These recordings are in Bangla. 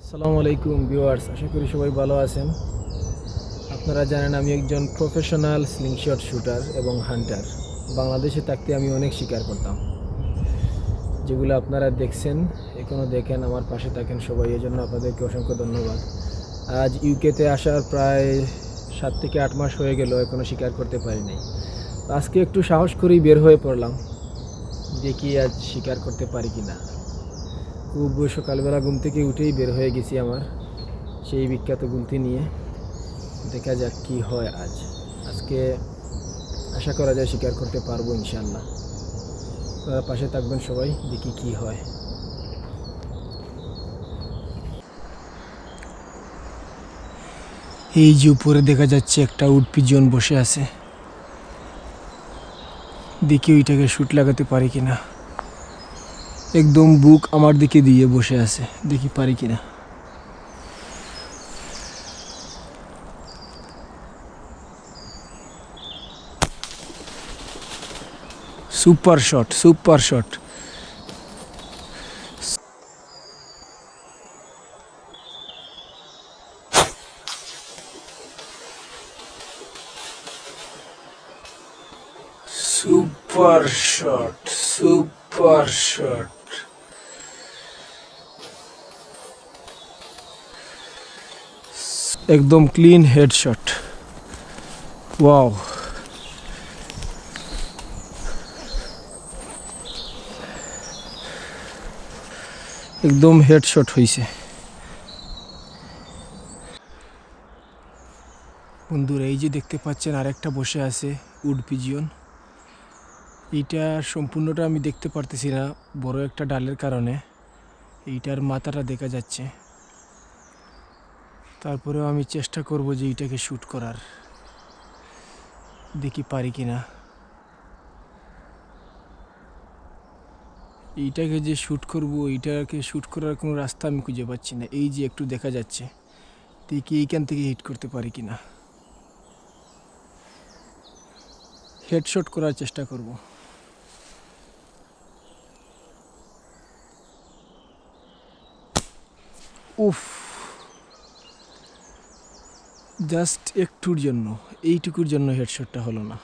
আসসালামু আলাইকুম ভিউয়ার্স, আশা করি সবাই ভালো আছেন। আপনারা জানেন আমি একজন প্রফেশনাল স্লিংশট শুটার এবং হান্টার। বাংলাদেশে থাকতে আমি অনেক শিকার করতাম, যেগুলো আপনারা দেখছেন, এখনও দেখেন, আমার পাশে থাকেন সবাই, এই জন্য আপনাদেরকে অসংখ্য ধন্যবাদ। আজ ইউকেতে আসার প্রায় 7 থেকে 8 মাস হয়ে গেল, এখনও শিকার করতে পারিনি। আজকে একটু সাহস করেই বের হয়ে পড়লাম, দেখি আজ শিকার করতে পারি কি না। খুব সকালবেলা ঘুম থেকে উঠেই বের হয়ে গেছি আমার সেই বিখ্যাত গুলতি নিয়ে। দেখা যাক কি হয় আজকে আশা করা যায় শিকার করতে পারবো ইনশাল্লাহ। আপনারা পাশে থাকবেন সবাই, দেখি কি হয়। এই যে উপরে দেখা যাচ্ছে একটা উড পিজন বসে আছে, দেখি ওইটাকে শুট লাগাতে পারি কিনা। একদম বুক আমার দিকে দিয়ে বসে আছে, দেখি পারি কিনা। Super shot, super shot. Super shot, super shot. একদম ক্লিন হেডশট। ওয়াও, একদম হেডশট হয়েছে। বন্ধুরা, এই যে দেখতে পাচ্ছেন আরেকটা বসে আছে উড পিজিয়ন। এইটা সম্পূর্ণটা আমি দেখতে পারতেছি না, বড় একটা ডালের কারণে। এইটার মাথাটা দেখা যাচ্ছে। তারপরেও আমি চেষ্টা করব যে এইটাকে শ্যুট করার, দেখি পারি কিনা। এইটাকে যে শ্যুট করব, এইটাকে শ্যুট করার কোনো রাস্তা আমি খুঁজে পাচ্ছি না। এই যে একটু দেখা যাচ্ছে, দেখি এইখান থেকে হিট করতে পারি কিনা। হেডশট করার চেষ্টা করব। উফ, জাস্ট একটুর জন্য, এইটুকুর জন্য হেডশটটা হলো না।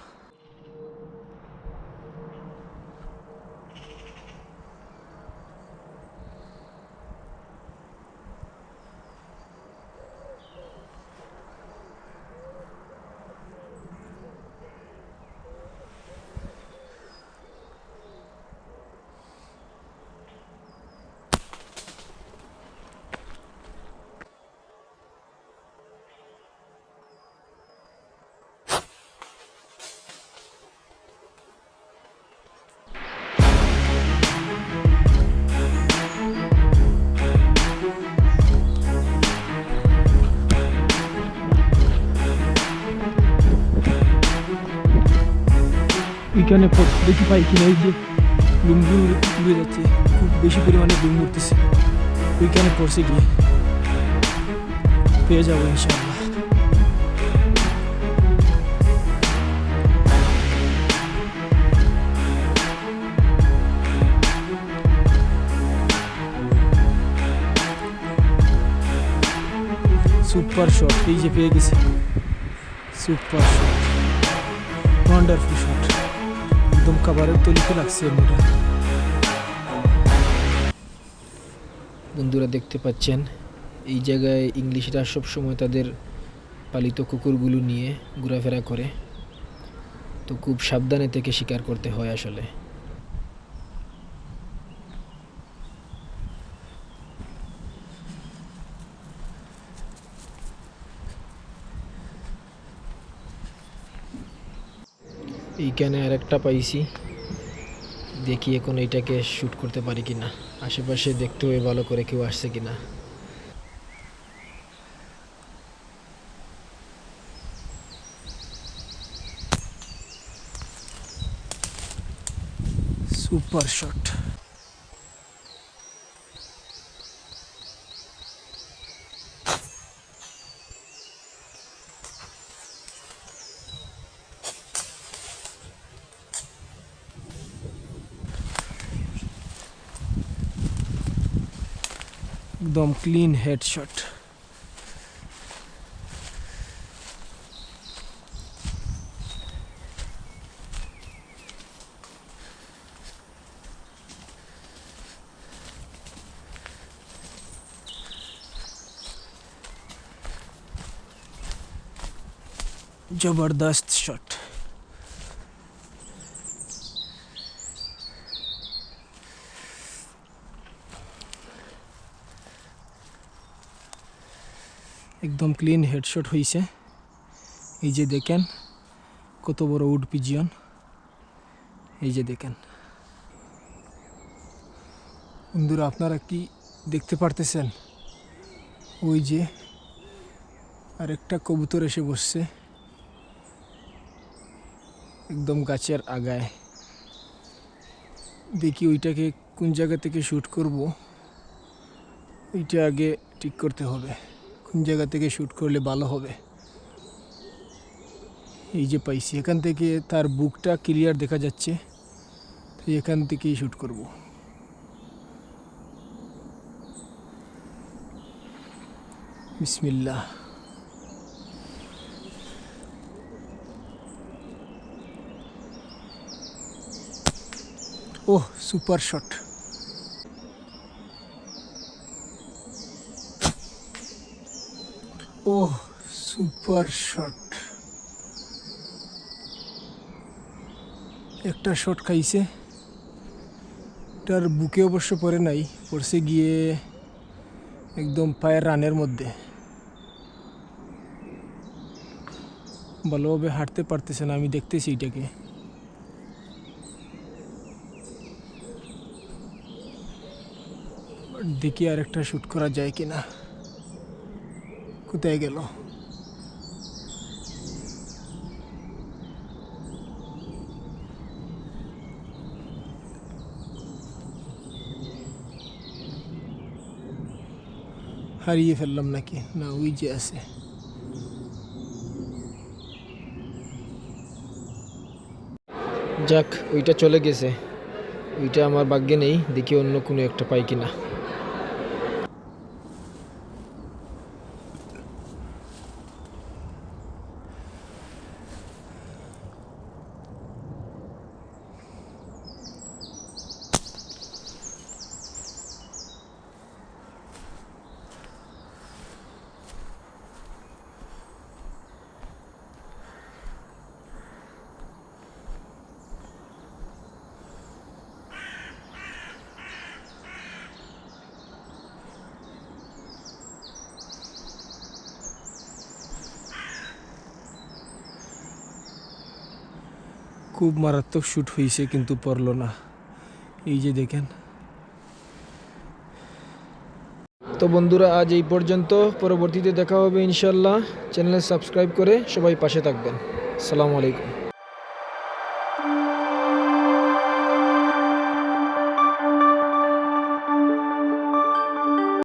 ওইখানে দেখি পাই কিনা। এই যে লুমগুলো উড়ে যাচ্ছে, খুব বেশি পরিমাণে লুম উঠতেছে। ওইখানে পড়ছে গিয়ে পেয়ে যাবো ইনশাআল্লাহ। সুপার শট, এই যে পেয়ে গেছি। সুপার শট, ওয়ান্ডারফুল শট, একদম কাভারের তলিতে লাগছে মোটা। বন্ধুরা দেখতে পাচ্ছেন, এই জায়গায় ইংলিশরা সবসময় তাদের পালিত কুকুরগুলো নিয়ে ঘোরাফেরা করে, তো খুব সাবধানে থেকে শিকার করতে হয় আসলে। এইখানে আরেকটা পাইছি, দেখি এখন এইটাকে শ্যুট করতে পারি কিনা। আশেপাশে দেখতে হবে ভালো করে কেউ আসছে কিনা। Super shot. একদম ক্লিন হেডশট। জবরদস্ত শট। একদম ক্লিন হেডশট হয়েছে। এই যে দেখেন কত বড় উড পিজিয়ন, এই যে দেখেন বন্ধুরা, আপনারা কি দেখতে পারতেছেন? ওই যে আরেকটা কবুতর এসে বসছে একদম গাছের আগায়। দেখি ওইটাকে কোন জায়গা থেকে শ্যুট করব, ওইটা আগে ঠিক করতে হবে কোন জায়গা থেকে শ্যুট করলে ভালো হবে। এই যে পাইছি, এখান থেকে তার বুকটা ক্লিয়ার দেখা যাচ্ছে, তো এখান থেকেই শ্যুট করব। বিসমিল্লাহ। ওহ, সুপার শট। ওহ, সুপার শট। একটা শট খাইছে, তার বুকে অবশ্য পড়ে নাই, পড়ছে গিয়ে একদম পায়ের রানের মধ্যে। ভালোভাবে হাঁটতে পারতেছে না, আমি দেখতেছি এটাকে। দেখি আর একটা শ্যুট করা যায় কিনা। কোথায় গেল? হারিয়ে ফেললাম নাকি? না, ওই যে আছে। যাক, ওইটা চলে গেছে, ওইটা আমার ভাগ্যে নেই। দেখি অন্য কোনো একটা পাই কিনা। খুব মারাত্মক শ্যুট হয়েছে কিন্তু পড়লো না, এই যে দেখেন। তো বন্ধুরা, আজ এই পর্যন্ত। পরবর্তীতে দেখা হবে ইনশাল্লাহ। চ্যানেলে সাবস্ক্রাইব করে সবাই পাশে থাকবেন। আসসালামু আলাইকুম।